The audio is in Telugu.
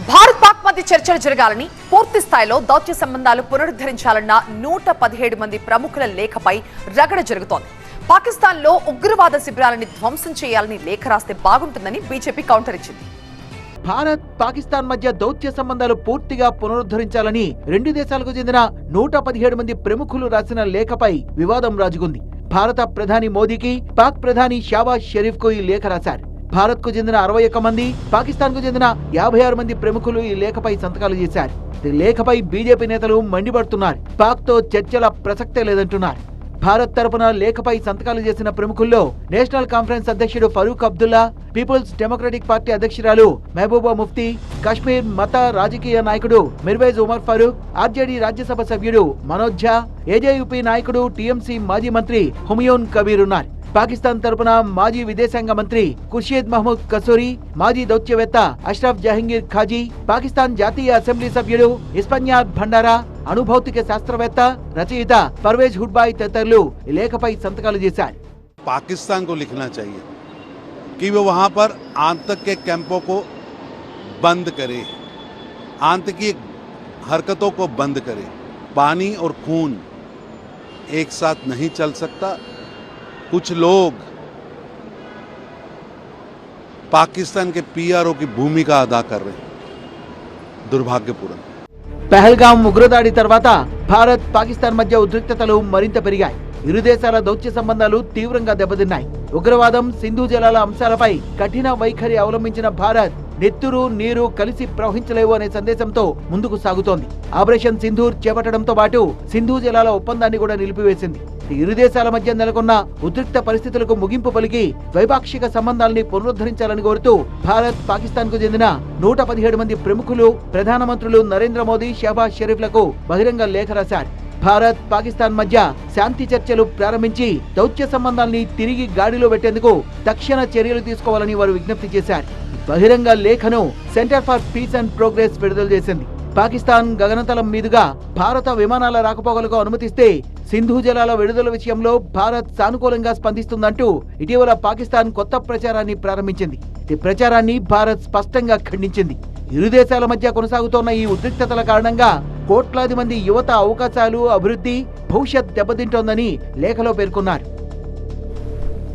భారత్ పాక్ మధ్య చర్చలు జరగాలని పూర్తి స్థాయిలో దౌత్య సంబంధాలు పునరుద్ధరించాలన్న 117 మంది ప్రముఖుల లేఖపై రగడ జరుగుతోంది. పాకిస్తాన్లో ఉగ్రవాద శిబిరాలని ధ్వంసం చేయాలని లేఖ రాస్తే బాగుంటుందని బీజేపీ కౌంటర్ ఇచ్చింది. భారత్ పాకిస్తాన్ మధ్య దౌత్య సంబంధాలు పూర్తిగా పునరుద్ధరించాలని రెండు దేశాలకు చెందిన 117 మంది ప్రముఖులు రాసిన లేఖపై వివాదం రాజుకుంది. భారత ప్రధాని మోదీకి పాక్ ప్రధాని షాబాజ్ షరీఫ్ కు ఈ లేఖ రాశారు. భారత్ కు చెందిన 61 మంది, పాకిస్తాన్ కు చెందిన 56 మంది ప్రముఖులు ఈ లేఖపై సంతకాలు చేశారు. ఈ లేఖపై బీజేపీ నేతలు మండిపడుతున్నారు. పాక్ తో చర్చల ప్రసక్తే లేదంటున్నారు. భారత్ తరపున లేఖపై సంతకాలు చేసిన ప్రముఖుల్లో నేషనల్ కాన్ఫరెన్స్ అధ్యక్షుడు ఫరూక్ అబ్దుల్లా, పీపుల్స్ డెమోక్రటిక్ పార్టీ అధ్యక్షురాలు మహబూబా ముఫ్తీ, కశ్మీర్ మత రాజకీయ నాయకుడు మిర్వేజ్ ఉమర్ ఫరూక్, ఆర్జేడీ రాజ్యసభ సభ్యుడు మనోజ్ ఝా, ఏజేయూపీ నాయకుడు టీఎంసీ మాజీ మంత్రి హుమయూన్ కబీర్ ఉన్నారు. పాకిస్తాన్ తరపున మాజీ విదేశాంగ మంత్రి ఖుర్షీద్ మహమూద్ కసూరి, మాజీ దౌత్యవేత్త అష్రఫ్ జహంగీర్ ఖాజీ, పాకిస్తాన్ జాతీయ అసెంబ్లీ సభ్యుడు ఇస్పన్యార్ భండారా, అణుభౌతిక శాస్త్రవేత్త రచయిత పర్వేజ్ హుడ్బాయ్ తదితరులు ఈ లేఖపై సంతకాలు చేశారు. पाकिस्तान को लिखना चाहिए कि वो वहाँ पर आतंक के कैंपों को बंद करे, आतंकी हरकतों को बंद करे. पानी और खून एक साथ नहीं चल सकता. कुछ लोग पाकिस्तान के पीआरओ की भूमिका अदा कर रहे हैं, दुर्भाग्यपूर्ण. పహల్గాం ఉగ్రదాడి తర్వాత భారత్ పాకిస్తాన్ మధ్య ఉద్రిక్తతలు మరింత పెరిగాయి. ఇరు దేశాల దౌత్య సంబంధాలు తీవ్రంగా దెబ్బతిన్నాయి. ఉగ్రవాదం, సింధు జలాల అంశాలపై కఠిన వైఖరి అవలంబించిన భారత్ నెత్తురు నీరు కలిసి ప్రవహించలేవు అనే సందేశంతో ముందుకు సాగుతోంది. ఆపరేషన్ సింధూర్ చేపట్టడంతో పాటు సింధు జలాల ఒప్పందాన్ని కూడా నిలిపివేసింది. ఇరు దేశాల మధ్య నెలకొన్న ఉద్రిక్త పరిస్థితులకు ముగింపు పలికి ద్వైపాక్షిక సంబంధాలని పునరుద్ధరించాలని కోరుతూ భారత్ పాకిస్తాన్ కు చెందిన 117 మంది ప్రముఖులు ప్రధానమంత్రులు నరేంద్ర మోదీ, షహబాజ్ షరీఫ్లకు బహిరంగ లేఖ రాశారు. భారత్ పాకిస్తాన్ మధ్య శాంతి చర్చలు ప్రారంభించి దౌత్య సంబంధాల్ని తిరిగి గాడిలో పెట్టేందుకు తక్షణ చర్యలు తీసుకోవాలని వారు విజ్ఞప్తి చేశారు. బహిరంగ లేఖను centre for piece and progress విడుదల చేసింది. పాకిస్తాన్ గగనతలం మీదుగా భారత విమానాల రాకపోకలకు అనుమతిస్తే సింధు జలాల విడుదల విషయంలో భారత్ సానుకూలంగా స్పందిస్తుందంటూ ఇటీవల పాకిస్తాన్ కొత్త ప్రచారాన్ని ప్రారంభించింది. ఈ ప్రచారాన్ని భారత్ స్పష్టంగా ఖండించింది. ఇరు దేశాల మధ్య కొనసాగుతోన్న ఈ ఉద్రిక్తతల కారణంగా కోట్లాది మంది యువత అవకాశాలు, అభివృద్ధి, భవిష్యత్ దెబ్బతింటోందని లేఖలో పేర్కొన్నారు.